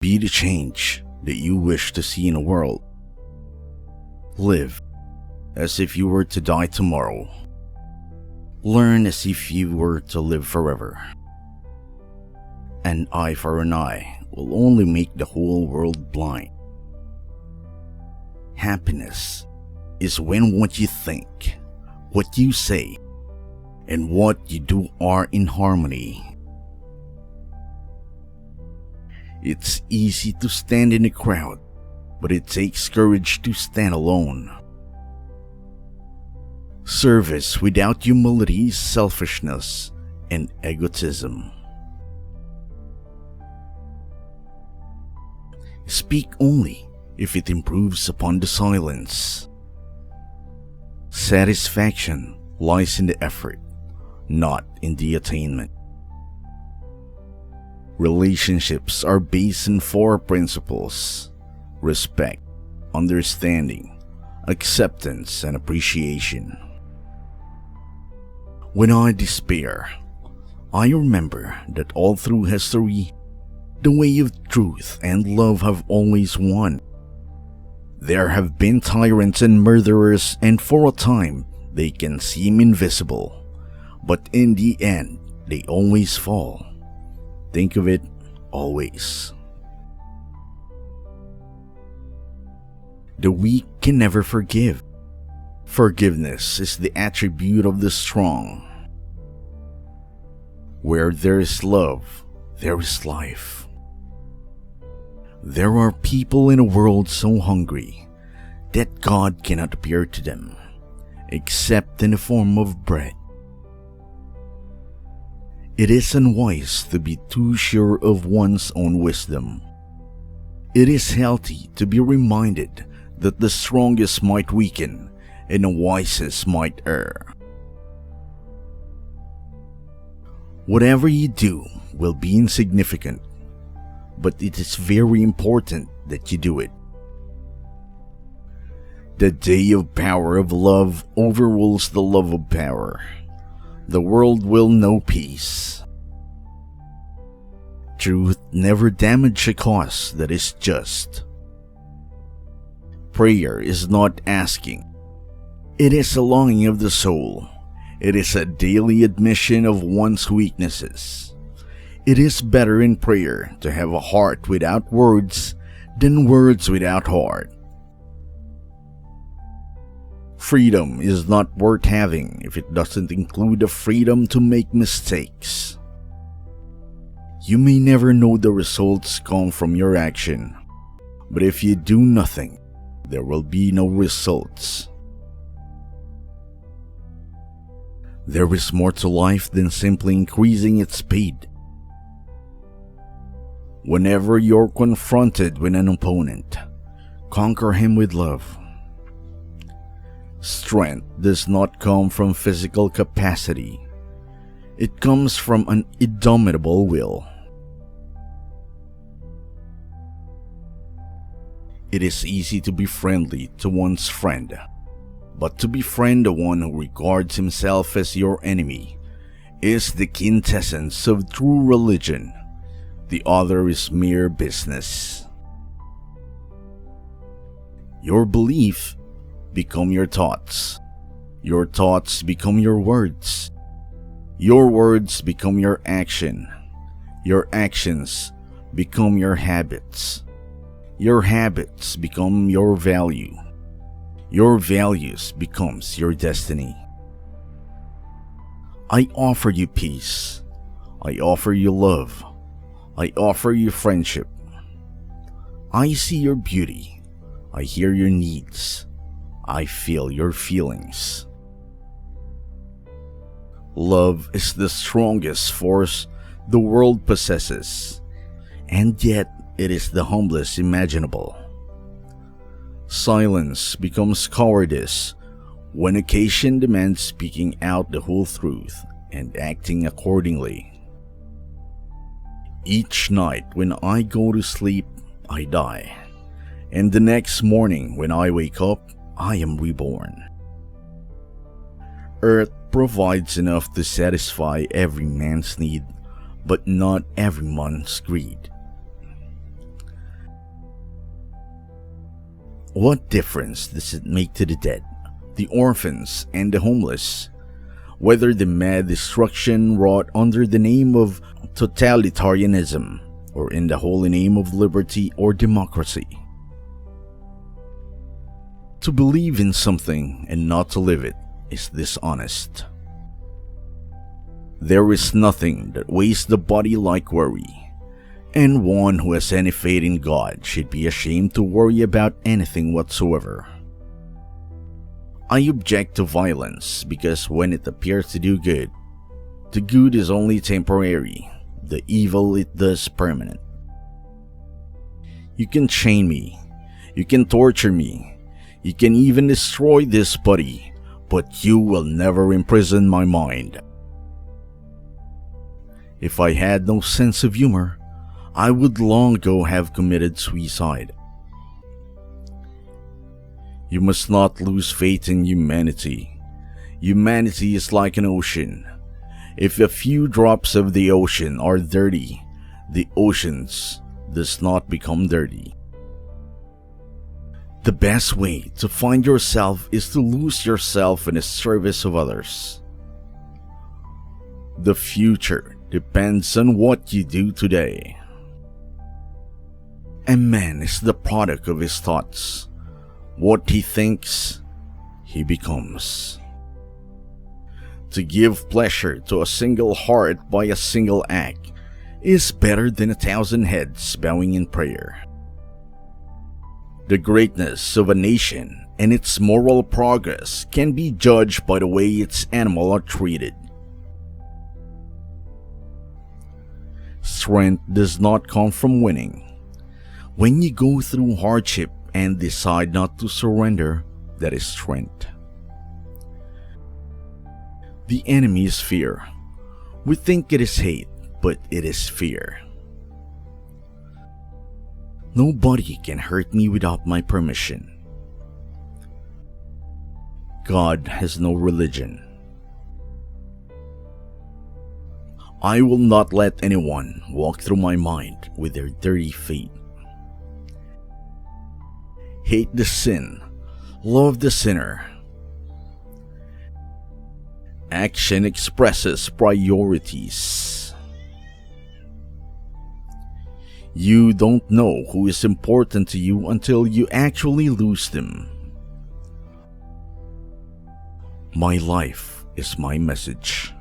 Be the change that you wish to see in the world. Live as if you were to die tomorrow. Learn as if you were to live forever. An eye for an eye will only make the whole world blind. Happiness is when what you think, what you say, and what you do are in harmony. It's easy to stand in a crowd, but it takes courage to stand alone. Service without humility is selfishness and egotism. Speak only if it improves upon the silence. Satisfaction lies in the effort, not in the attainment. Relationships are based on 4 principles: respect, understanding, acceptance, and appreciation. When I despair, I remember that all through history, the way of truth and love have always won. There have been tyrants and murderers, and for a time they can seem invisible, but in the end they always fall. Think of it always. The weak can never forgive. Forgiveness is the attribute of the strong. Where there is love, there is life. There are people in a world so hungry that God cannot appear to them, except in the form of bread. It is unwise to be too sure of one's own wisdom. It is healthy to be reminded that the strongest might weaken and the wisest might err. Whatever you do will be insignificant, but it is very important that you do it. The day of power of love overrules the love of power. The world will know peace. Truth never damages a cause that is just. Prayer is not asking. It is a longing of the soul. It is a daily admission of one's weaknesses. It is better in prayer to have a heart without words than words without heart. Freedom is not worth having if it doesn't include the freedom to make mistakes. You may never know the results come from your action, but if you do nothing, there will be no results. There is more to life than simply increasing its speed. Whenever you're confronted with an opponent, conquer him with love. Strength does not come from physical capacity. It comes from an indomitable will. It is easy to be friendly to one's friend, but to befriend the one who regards himself as your enemy is the quintessence of true religion. The other is mere business. Your belief become your thoughts. Your thoughts become your words. Your words become your action. Your actions become your habits. Your habits become your value. Your values becomes your destiny. I offer you peace. I offer you love. I offer you friendship. I see your beauty. I hear your needs. I feel your feelings. Love is the strongest force the world possesses, and yet it is the humblest imaginable. Silence becomes cowardice when occasion demands speaking out the whole truth and acting accordingly. Each night when I go to sleep, I die, and the next morning when I wake up, I am reborn. Earth provides enough to satisfy every man's need, but not every man's greed. What difference does it make to the dead, the orphans, and the homeless, whether the mad destruction wrought under the name of totalitarianism or in the holy name of liberty or democracy? To believe in something and not to live it is dishonest. There is nothing that weighs the body like worry, and one who has any faith in God should be ashamed to worry about anything whatsoever. I object to violence because when it appears to do good, the good is only temporary, the evil it does permanent. You can chain me, you can torture me, you can even destroy this body, but you will never imprison my mind. If I had no sense of humor, I would long ago have committed suicide. You must not lose faith in humanity. Humanity is like an ocean. If a few drops of the ocean are dirty, the oceans does not become dirty. The best way to find yourself is to lose yourself in the service of others. The future depends on what you do today. A man is the product of his thoughts. What he thinks, he becomes. To give pleasure to a single heart by a single act is better than 1,000 heads bowing in prayer. The greatness of a nation and its moral progress can be judged by the way its animals are treated. Strength does not come from winning. When you go through hardship and decide not to surrender, that is strength. The enemy is fear. We think it is hate, but it is fear. Nobody can hurt me without my permission. God has no religion. I will not let anyone walk through my mind with their dirty feet. Hate the sin, love the sinner. Action expresses priorities. You don't know who is important to you until you actually lose them. My life is my message.